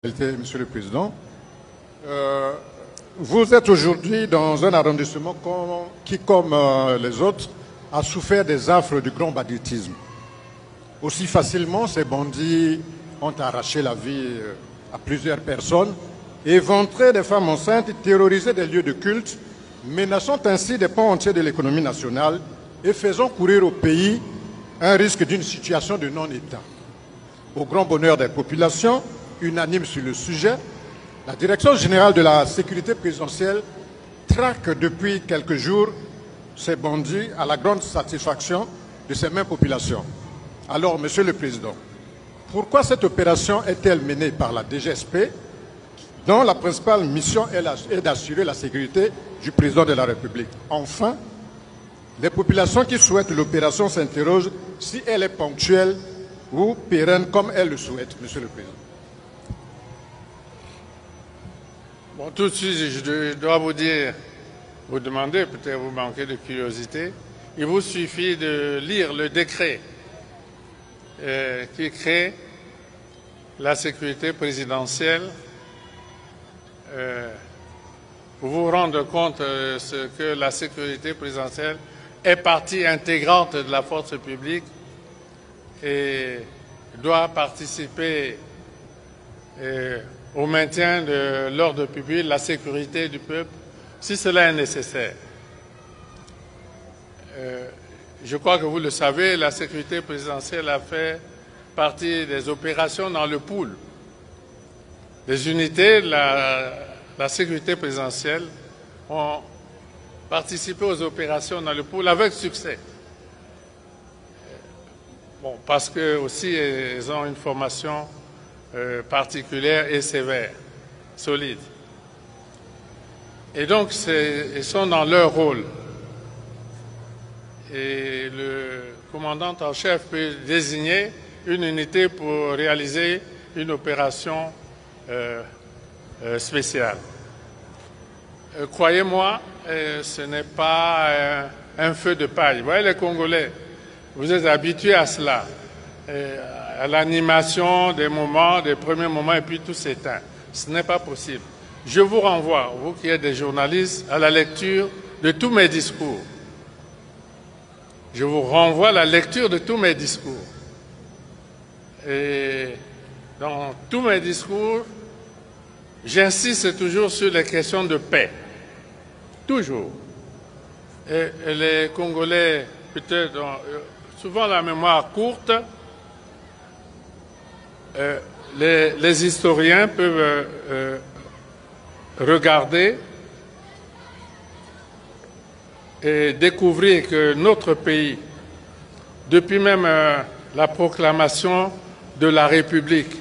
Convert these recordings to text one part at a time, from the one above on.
Monsieur le Président, vous êtes aujourd'hui dans un arrondissement qui, comme les autres, a souffert des affres du grand banditisme. Aussi facilement, ces bandits ont arraché la vie à plusieurs personnes, éventré des femmes enceintes, terrorisé des lieux de culte, menaçant ainsi des pans entiers de l'économie nationale et faisant courir au pays un risque d'une situation de non-État. Au grand bonheur des populations, unanime sur le sujet, la Direction générale de la sécurité présidentielle traque depuis quelques jours ces bandits à la grande satisfaction de ces mêmes populations. Alors, Monsieur le Président, pourquoi cette opération est-elle menée par la DGSP, dont la principale mission est d'assurer la sécurité du Président de la République? Enfin, les populations qui souhaitent l'opération s'interrogent si elle est ponctuelle ou pérenne comme elles le souhaitent, Monsieur le Président. Bon, tout de suite, je dois vous demander, peut-être vous manquez de curiosité, il vous suffit de lire le décret qui crée la sécurité présidentielle pour vous rendre compte que la sécurité présidentielle est partie intégrante de la force publique et doit participer au maintien de l'ordre public, la sécurité du peuple, si cela est nécessaire. Je crois que vous le savez, la sécurité présidentielle a fait partie des opérations dans le pool. Les unités de la sécurité présidentielle ont participé aux opérations dans le pool avec succès. Bon, parce que aussi elles ont une formation particulière et sévère, solide. Et donc, ils sont dans leur rôle. Et le commandant en chef peut désigner une unité pour réaliser une opération spéciale. Croyez-moi, ce n'est pas un feu de paille. Vous voyez les Congolais, vous êtes habitués à cela. À l'animation des moments, des premiers moments, et puis tout s'éteint. Ce n'est pas possible. Je vous renvoie, vous qui êtes des journalistes, à la lecture de tous mes discours. Je vous renvoie à la lecture de tous mes discours. Et dans tous mes discours, j'insiste toujours sur les questions de paix. Toujours. Et les Congolais, peut-être, ont souvent la mémoire courte. Les historiens peuvent regarder et découvrir que notre pays, depuis même la proclamation de la République,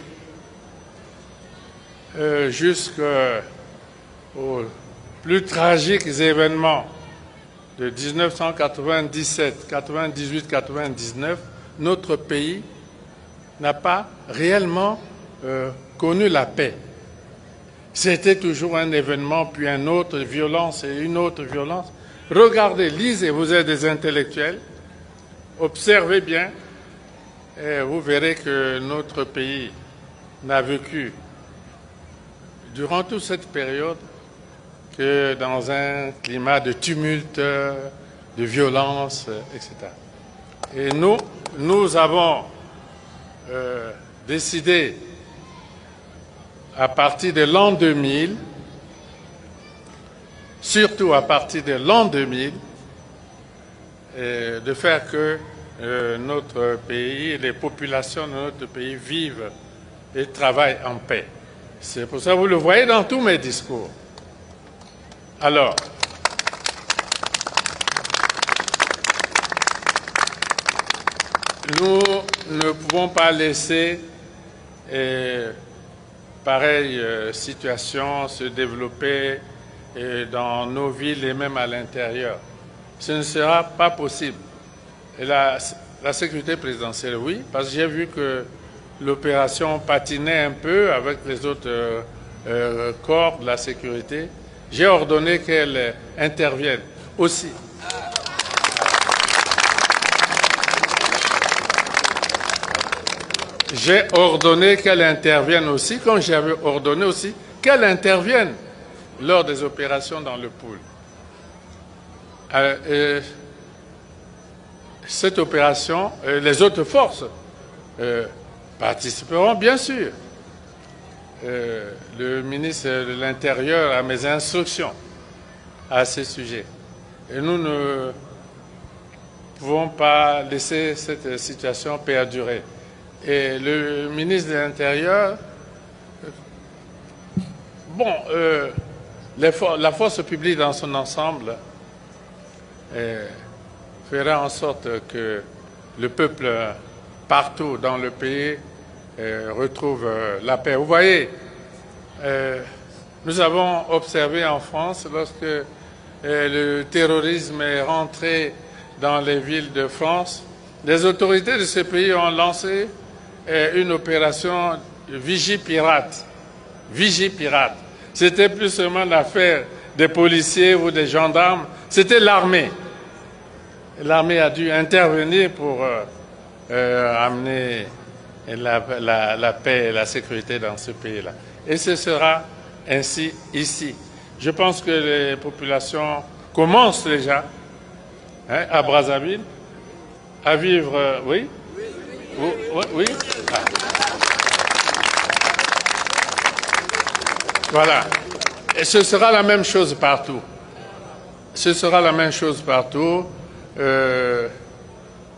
jusqu'aux plus tragiques événements de 1997, 98, 99, notre pays n'a pas réellement connu la paix. C'était toujours un événement, puis un autre, violence et une autre violence. Regardez, lisez, vous êtes des intellectuels, observez bien, et vous verrez que notre pays n'a vécu, durant toute cette période, que dans un climat de tumulte, de violence, etc. Et nous avons décidé, à partir de l'an 2000, surtout à partir de l'an 2000, de faire que notre pays, les populations de notre pays vivent et travaillent en paix. C'est pour ça que vous le voyez dans tous mes discours. Alors, nous ne pouvons pas laisser pareille situation se développer dans nos villes et même à l'intérieur. Ce ne sera pas possible. Et la sécurité présidentielle, oui, parce que j'ai vu que l'opération patinait un peu avec les autres corps de la sécurité. J'ai ordonné qu'elle intervienne aussi. j'ai ordonné qu'elle intervienne aussi, comme j'avais ordonné aussi qu'elle intervienne lors des opérations dans le pôle. Cette opération, les autres forces participeront bien sûr. Le ministre de l'Intérieur a mes instructions à ce sujet. Et nous ne pouvons pas laisser cette situation perdurer. Et le ministre de l'Intérieur, bon, la force publique dans son ensemble fera en sorte que le peuple partout dans le pays retrouve la paix. Vous voyez, nous avons observé en France, lorsque le terrorisme est rentré dans les villes de France, les autorités de ce pays ont lancé une opération Vigipirate. Vigipirate. C'était plus seulement l'affaire des policiers ou des gendarmes, c'était l'armée. L'armée a dû intervenir pour amener la paix et la sécurité dans ce pays-là. Et ce sera ainsi ici. Je pense que les populations commencent déjà, hein, à Brazzaville, à vivre... oui? Oui? Ah. Voilà. Et ce sera la même chose partout. Ce sera la même chose partout.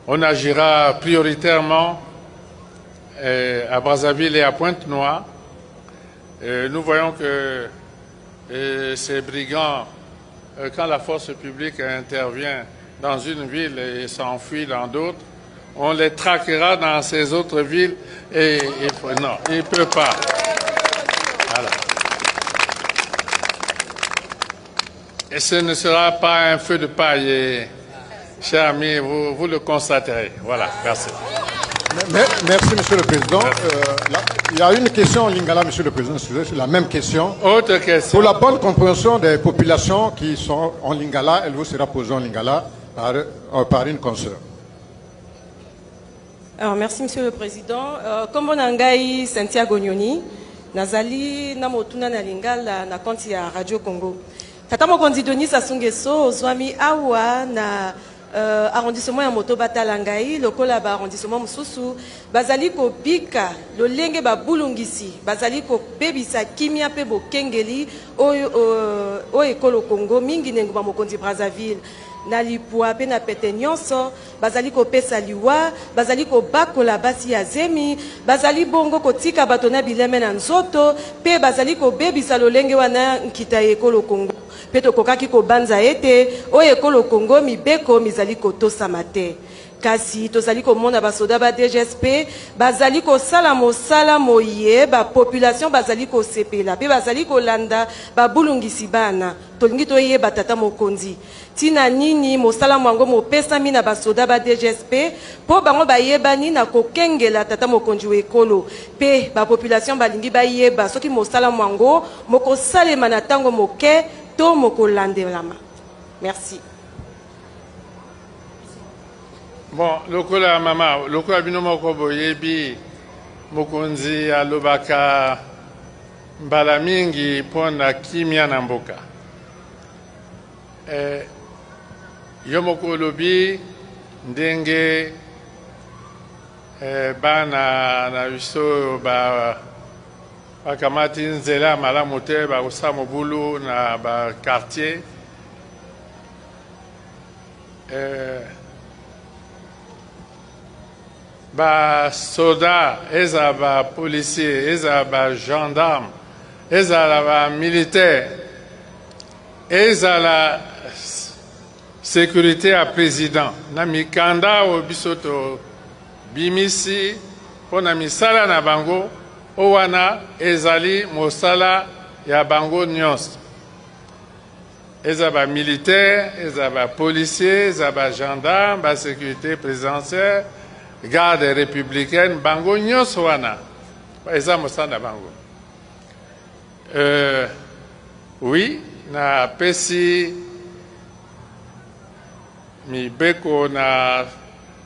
On agira prioritairement à Brazzaville et à Pointe-Noire. Nous voyons que ces brigands, quand la force publique intervient dans une ville et s'enfuit dans d'autres, on les traquera dans ces autres villes et non, ils ne peuvent pas. Voilà. Et ce ne sera pas un feu de paille, et, chers amis, vous le constaterez. Voilà, merci. Merci, Monsieur le Président. Il y a une question en lingala, Monsieur le Président, c'est la même question. Autre question. Pour la bonne compréhension des populations qui sont en lingala, elle vous sera posée en lingala par une consoeur. Alors, merci, Monsieur le Président. Comme on a dit, Cynthia Gonyoni, Nazali, Namotuna Nalingala, na konti ya Radio Congo. Tata mokonzi Denis Sassou-Nguesso, ozwami awa na arrondissement ya moto batalangai, lokola ba arrondissement mususu, bazali ko bika, lolenge ba bulungisi, bazali ko bebisa kimia pe bokengeli, o ekolo Congo, mingi nengo ba mokonzi Brazzaville. Na lipua pe na pete nyonso, bazali ko pesa liwa, bazali ko bakola basi ya zemi, bazali bongo ko tika bato na bileme na nzoto, pe bazali ko bebisa lolenge wana nkita ekolo Congo. Pe tokokaki ko banza ete, o ekolo Congo mibeko mizali ko tosama te. Kasi tozali ko mona basoda ba DGSP, bazali ko sala mosala moye, ba population bazali ko sepela, pe bazali ko landa ba bulungisi bana. Tolingi toye batata mokonzi. Tina nini mosala mwango mopesami na basoda ba DGSP po bango bayebani na kokengela tata mokonzi ekolo pe ba population balingi bayeba soki mosala mwango moko salema na tango moke to moko landelama. Merci. Bon, lokola mama, lokola bino moko boyebi mokonzi alobaka mbala mingi pona kimia na mboka. Yo moko lobi ndenge bana na biso bakamati nzela malamu te bakosa mobulu na bakartier basoda ezala bapolisier ezala bagendarme ezala bamilitaire ezala sécurité à président na mikanda o bisoto bimisi pona misala na bango owana ezali mosala ya bango nyonso ezala ba militaire ezala ba policier ezala ba gendarme ba sécurité présidentielle garde républicaine bango nyonso wana ezala mosala na bango oui na pesi mibeko na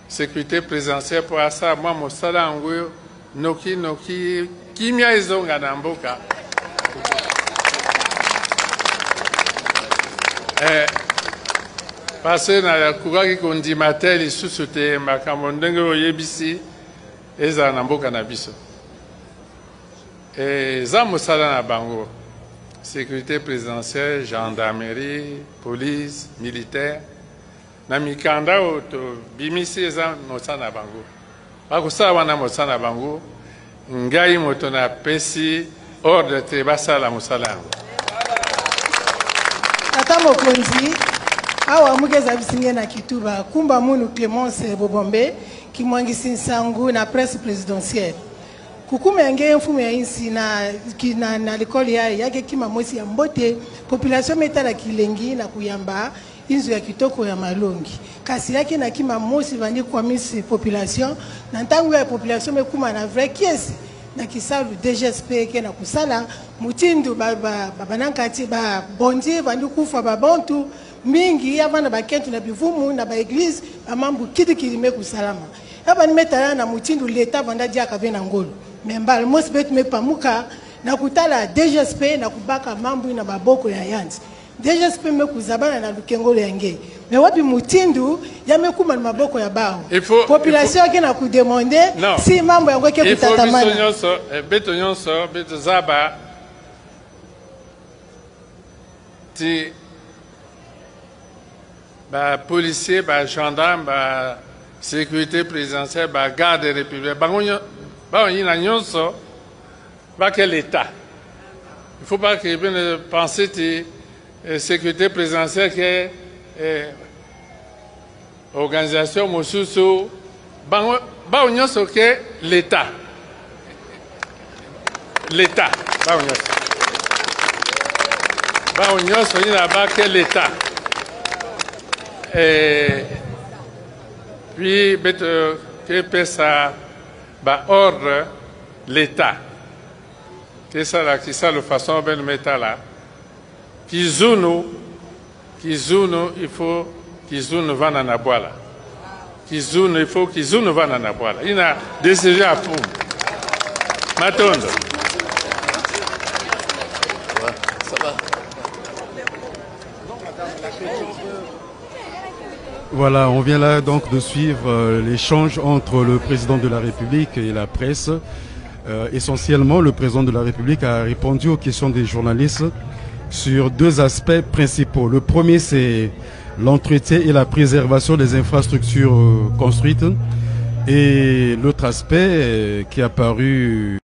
sécurité présidentielle pour ça moi mosala yango noki kimia ezonga na mboka. Parce que na kukaki kondima te lisusu te makambo ndenge oyebisi ezala na mboka na biso. Eza mosala na bango. Sécurité présidentielle, gendarmerie, police, militaire. Na mikanda oto bimisi eza mosala na bango. Bakosala wana mosala na bango. Ngai moto na pesi ordre te basala mosala yango. Tata mokonzi, awa mugeza bisinge na Kituba, kumba munu Clémence Bobombe, kimwangisi nsangu na presse présidentielle. Kukume ngeye mfumu ya insi na l'école yake kima mosi ya mbote, population metala kilengi na kuyamba inzu ya kitoko ya malongi. Kasi yake na kima mosi vandi kwa misi population, na ntangu ya population mekuma na vrai kiesi. Na kisalu DGSP ke na kusala mutindu babanankati ba bondi vandu kufa babantu mingi abana bakentu na bivumu na ba église amambu kidikili me kusalama aba nimetala na mutindu leta vanda dia ka vena ngolo membal mosbet me pamuka na kutala DGSP na kubaka mambu na baboko ya yanzi DGSP me kuzabana na lukengolo yange mais wapi mutindu yamekuma na maboko ya bao population ke na kudemander si mambo yango ke kutatamana il faut beto nyonso beto zaba ti ba policier ba gendarme ba sécurité présidentielle ba garde républicaine ba yina nyonso ba que l'état il faut pas que ben penser ti sécurité présidentielle que organisation mosusu ba nyonso que l'état ba nyonso ina ba que l'état puis que pesa ba ordre l'état que ça la qui ça de façon ben mettre là Kizuno il faut Kizuno va na boala Kizuno il faut Kizuno va na boala il a décidé à fond Matondo ça va. Voilà, on vient là donc de suivre l'échange entre le président de la République et la presse. Essentiellement, le président de la République a répondu aux questions des journalistes sur deux aspects principaux. Le premier, c'est l'entretien et la préservation des infrastructures construites. Et l'autre aspect qui est apparu